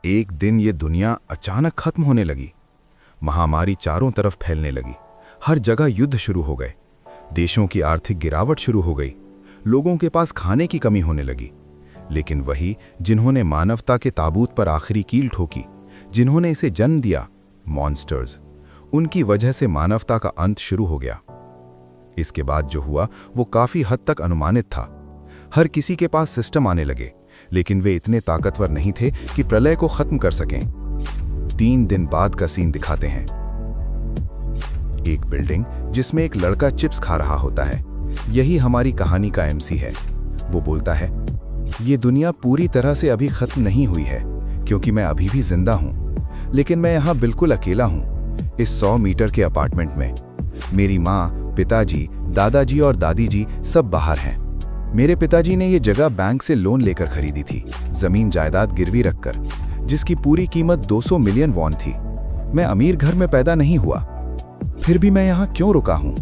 एक दिन ये दुनिया अचानक खत्म होने लगी। महामारी चारों तरफ फैलने लगी। हर जगह युद्ध शुरू हो गए। देशों की आर्थिक गिरावट शुरू हो गई। लोगों के पास खाने की कमी होने लगी। लेकिन वही जिन्होंने मानवता के ताबूत पर आखिरी कील ठोकी, जिन्होंने इसे जन्म दिया, मॉन्स्टर्स, उनकी वजह से मानवता का अंत शुरू हो गया। इसके बाद जो हुआ वो काफी हद तक अनुमानित था। हर किसी के पास सिस्टम आने लगे, लेकिन वे इतने ताकतवर नहीं थे कि प्रलय को खत्म कर सकें। 3 दिन बाद का सीन दिखाते हैं। एक बिल्डिंग जिसमें एक लड़का चिप्स खा रहा होता है। यही हमारी कहानी का एमसी है। वो बोलता है, ये दुनिया पूरी तरह से अभी खत्म नहीं हुई है, क्योंकि मैं अभी भी जिंदा हूं। लेकिन मैं यहां बिल्कुल अकेला हूं, इस 100 मीटर के अपार्टमेंट में। मेरी माँ, पिताजी, दादाजी और दादी जी सब बाहर हैं। मेरे पिताजी ने ये जगह बैंक से लोन लेकर खरीदी थी, जमीन जायदाद गिरवी रखकर, जिसकी पूरी कीमत 200 मिलियन वॉन थी। मैं अमीर घर में पैदा नहीं हुआ। फिर भी मैं यहाँ क्यों रुका हूँ?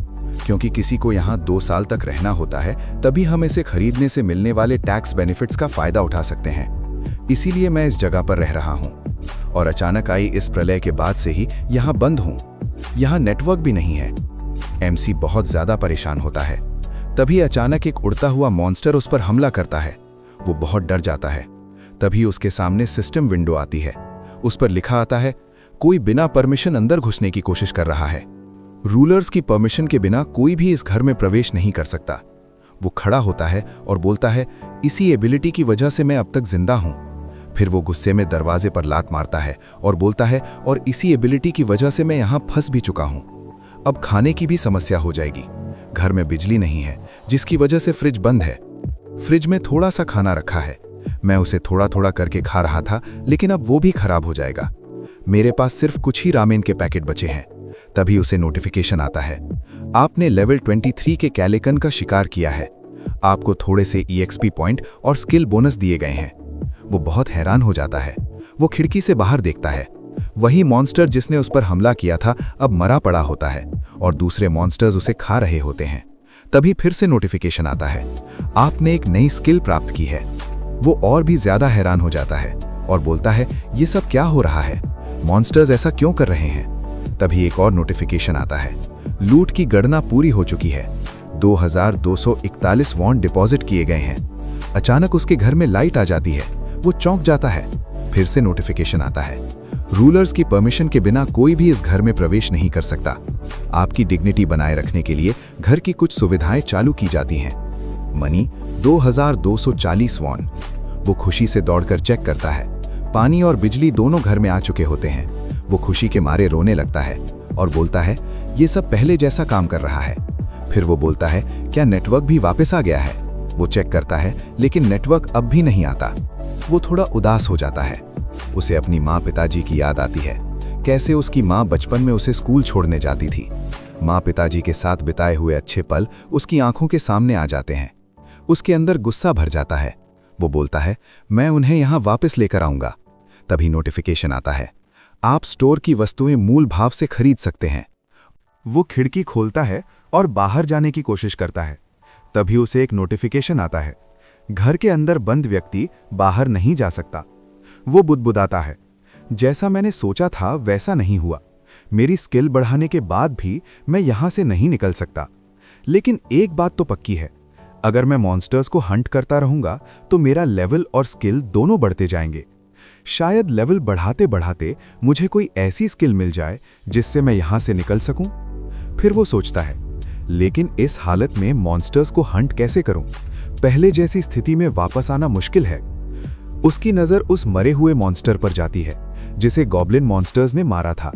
क्योंकि किसी को यहाँ 2 साल तक रहना होता है, तभी हम इसे खरीदने से मिलने वाले टैक्स बेनिफिट्स का फायदा उठा सकते हैं। इसीलिए मैं इस जगह पर रह रहा हूँ। और अचानक आई इस प्रलय के बाद से ही यहाँ बंद हूँ। यहाँ नेटवर्क भी नहीं है। एमसी बहुत ज्यादा परेशान होता है। तभी अचानक एक उड़ता हुआ मॉन्स्टर उस पर हमला करता है। वो बहुत डर जाता है। तभी उसके सामने सिस्टम विंडो आती है। उस पर लिखा आता है, कोई बिना परमिशन अंदर घुसने की कोशिश कर रहा है। रूलर्स की परमिशन के बिना कोई भी इस घर में प्रवेश नहीं कर सकता। वो खड़ा होता है और बोलता है, इसी एबिलिटी की वजह से मैं अब तक जिंदा हूं। फिर वो गुस्से में दरवाजे पर लात मारता है और बोलता है, और इसी एबिलिटी की वजह से मैं यहां फंस भी चुका हूं। अब खाने की भी समस्या हो जाएगी। घर में बिजली नहीं है, जिसकी वजह से फ्रिज बंद है। फ्रिज में थोड़ा सा खाना रखा है। मैं उसे थोड़ा थोड़ा करके खा रहा था, लेकिन अब वो भी खराब हो जाएगा। मेरे पास सिर्फ कुछ ही रामेन के पैकेट बचे हैं। तभी उसे नोटिफिकेशन आता है, आपने लेवल 23 के कैलेकन का शिकार किया है। आपको थोड़े से EXP पॉइंट और स्किल बोनस दिए गए हैं। वो बहुत हैरान हो जाता है। वो खिड़की से बाहर देखता है। वही मॉन्स्टर जिसने उस पर हमला किया था अब मरा पड़ा होता है, और दूसरे मॉन्स्टर्स उसे खा रहे होते हैं। तभी फिर से नोटिफिकेशन आता है, आपने एक नई स्किल प्राप्त की है। वो और भी ज्यादा हैरान हो जाता है और बोलता है, ये सब क्या हो रहा है? मॉन्स्टर्स ऐसा क्यों कर रहे हैं? तभी एक और नोटिफिकेशन आता है, लूट की गणना पूरी हो चुकी है। 2241 वॉन डिपॉजिट किए गए हैं। अचानक उसके घर में लाइट आ जाती है। वो चौंक जाता है। फिर से नोटिफिकेशन आता है, रूलर्स की परमिशन के बिना कोई भी इस घर में प्रवेश नहीं कर सकता। आपकी डिग्निटी बनाए रखने के लिए घर की कुछ सुविधाएं चालू की जाती हैं। Money 2240 won. वो खुशी से दौड़कर चेक करता है। पानी और बिजली दोनों घर में आ चुके होते हैं। वो खुशी के मारे रोने लगता है और बोलता है, ये सब पहले जैसा काम कर रहा है। फिर वो बोलता है, क्या नेटवर्क भी वापस आ गया है? वो चेक करता है, लेकिन नेटवर्क अब भी नहीं आता। वो थोड़ा उदास हो जाता है। उसे अपनी माँ पिताजी की याद आती है। कैसे उसकी माँ बचपन में उसे स्कूल छोड़ने जाती थी। माँ पिताजी के साथ बिताए हुए अच्छे पल उसकी आंखों के सामने आ जाते हैं। उसके अंदर गुस्सा भर जाता है। वो बोलता है, मैं उन्हें यहाँ वापस लेकर आऊंगा। तभी नोटिफिकेशन आता है, आप स्टोर की वस्तुएं मूल भाव से खरीद सकते हैं। वो खिड़की खोलता है और बाहर जाने की कोशिश करता है। तभी उसे एक नोटिफिकेशन आता है, घर के अंदर बंद व्यक्ति बाहर नहीं जा सकता। वो बुदबुदाता है, जैसा मैंने सोचा था वैसा नहीं हुआ। मेरी स्किल बढ़ाने के बाद भी मैं यहां से नहीं निकल सकता। लेकिन एक बात तो पक्की है, अगर मैं मॉन्स्टर्स को हंट करता रहूंगा तो मेरा लेवल और स्किल दोनों बढ़ते जाएंगे। शायद लेवल बढ़ाते बढ़ाते मुझे कोई ऐसी स्किल मिल जाए जिससे मैं यहां से निकल सकूं। फिर वो सोचता है, लेकिन इस हालत में मॉन्स्टर्स को हंट कैसे करूं? पहले जैसी स्थिति में वापस आना मुश्किल है। उसकी नजर उस मरे हुए मॉन्स्टर पर जाती है जिसे गॉब्लिन मॉन्स्टर्स ने मारा था।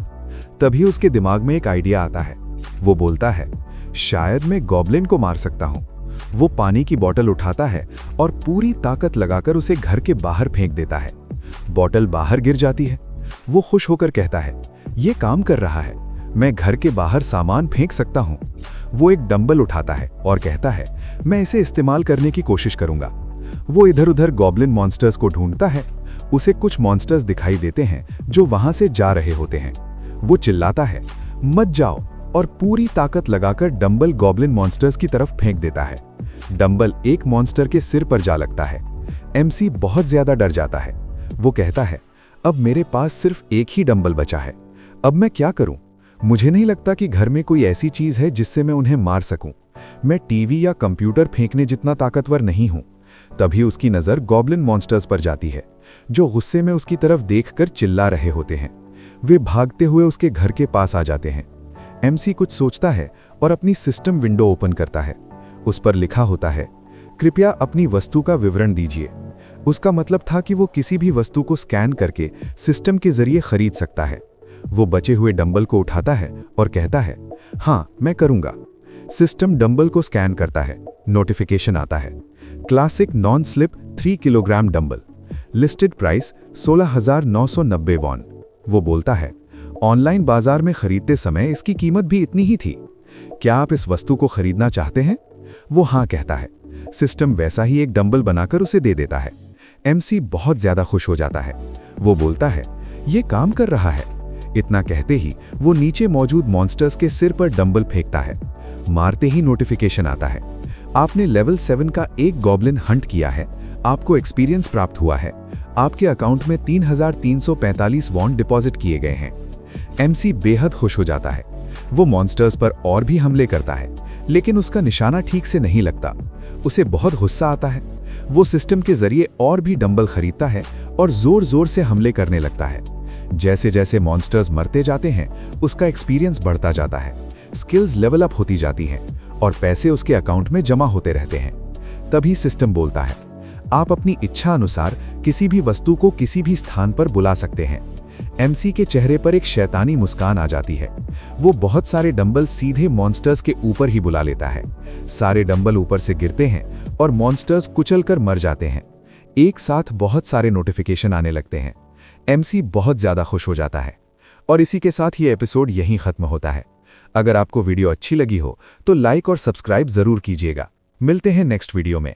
तभी उसके दिमाग में एक आइडिया आता है। वो बोलता है, शायद मैं गॉब्लिन को मार सकता हूं। वो पानी की बोतल उठाता है और पूरी ताकत लगाकर उसे घर के बाहर फेंक देता है। बोतल बाहर गिर जाती है। वो खुश होकर कहता है, ये काम कर रहा है, मैं घर के बाहर सामान फेंक सकता हूं। वो एक डंबल उठाता है और कहता है, मैं इसे इस्तेमाल करने की कोशिश करूंगा। वो इधर उधर गॉब्लिन मॉन्स्टर्स को ढूंढता है। उसे कुछ मॉन्स्टर्स दिखाई देते हैं जो वहां से जा रहे होते हैं। वो चिल्लाता है, मत जाओ, और पूरी ताकत लगाकर डंबल गॉब्लिन मॉन्स्टर्स की तरफ फेंक देता है। डंबल एक मॉन्स्टर के सिर पर जा लगता है। एमसी बहुत ज्यादा डर जाता है। वो कहता है, अब मेरे पास सिर्फ एक ही डंबल बचा है। अब मैं क्या करूं? मुझे नहीं लगता कि घर में कोई ऐसी चीज है जिससे मैं उन्हें मार सकूं। मैं टीवी या कंप्यूटर फेंकने जितना ताकतवर नहीं हूं। तभी उसकी नजर गॉब्लिन मॉन्स्टर्स पर जाती है, जो गुस्से में उसकी तरफ देखकर चिल्ला रहे होते हैं। वे भागते हुए उसके घर के पास आ जाते हैं। एमसी कुछ सोचता है और अपनी सिस्टम विंडो ओपन करता है। उस पर लिखा होता है, कृपया अपनी वस्तु का विवरण दीजिए। उसका मतलब था कि वो किसी भी वस्तु को स्कैन करके सिस्टम के जरिए खरीद सकता है। वो बचे हुए डंबल को उठाता है और कहता है, हाँ मैं करूंगा। सिस्टम डंबल को स्कैन करता है। नोटिफिकेशन आता है, classic non slip 3 kilogram dumbbell, listed price 16,990 won. वो बोलता है, ऑनलाइन बाजार में खरीदते समय इसकी कीमत भी इतनी ही थी। क्या आप इस वस्तु को खरीदना चाहते हैं? वो हाँ कहता है। सिस्टम वैसा ही एक डंबल बनाकर उसे दे देता है। एमसी बहुत ज्यादा खुश हो जाता है। वो बोलता है, ये काम कर रहा है। इतना कहते ही वो नीचे मौजूद मॉन्स्टर्स के सिर पर डंबल फेंकता है। मारते ही नोटिफिकेशन आता है, आपने लेवल 7 का एक गॉब्लिन हंट किया है। आपको एक्सपीरियंस प्राप्त हुआ है। आपके अकाउंट में 3,345 वॉन डिपॉजिट किए गए हैं। एमसी बेहद खुश हो जाता है। वो मॉन्स्टर्स पर और भी हमले करता है, लेकिन उसका निशाना ठीक से नहीं लगता। उसे बहुत गुस्सा आता है। वो सिस्टम के जरिए और भी डंबल खरीदता है और जोर जोर से हमले करने लगता है। जैसे जैसे मॉन्स्टर्स मरते जाते हैं, उसका एक्सपीरियंस बढ़ता जाता है, स्किल्स लेवल अप होती जाती हैं और पैसे उसके अकाउंट में जमा होते रहते हैं। तभी सिस्टम बोलता है, आप अपनी इच्छा अनुसार किसी भी वस्तु को किसी भी स्थान पर बुला सकते हैं। एमसी के चेहरे पर एक शैतानी मुस्कान आ जाती है। वो बहुत सारे डंबल सीधे मॉन्स्टर्स के ऊपर ही बुला लेता है। सारे डंबल ऊपर से गिरते हैं और मॉन्स्टर्स कुचलकर मर जाते हैं। एक साथ बहुत सारे नोटिफिकेशन आने लगते हैं। एमसी बहुत ज्यादा खुश हो जाता है। और इसी के साथ ये एपिसोड यहीं खत्म होता है। अगर आपको वीडियो अच्छी लगी हो तो लाइक और सब्सक्राइब जरूर कीजिएगा। मिलते हैं नेक्स्ट वीडियो में।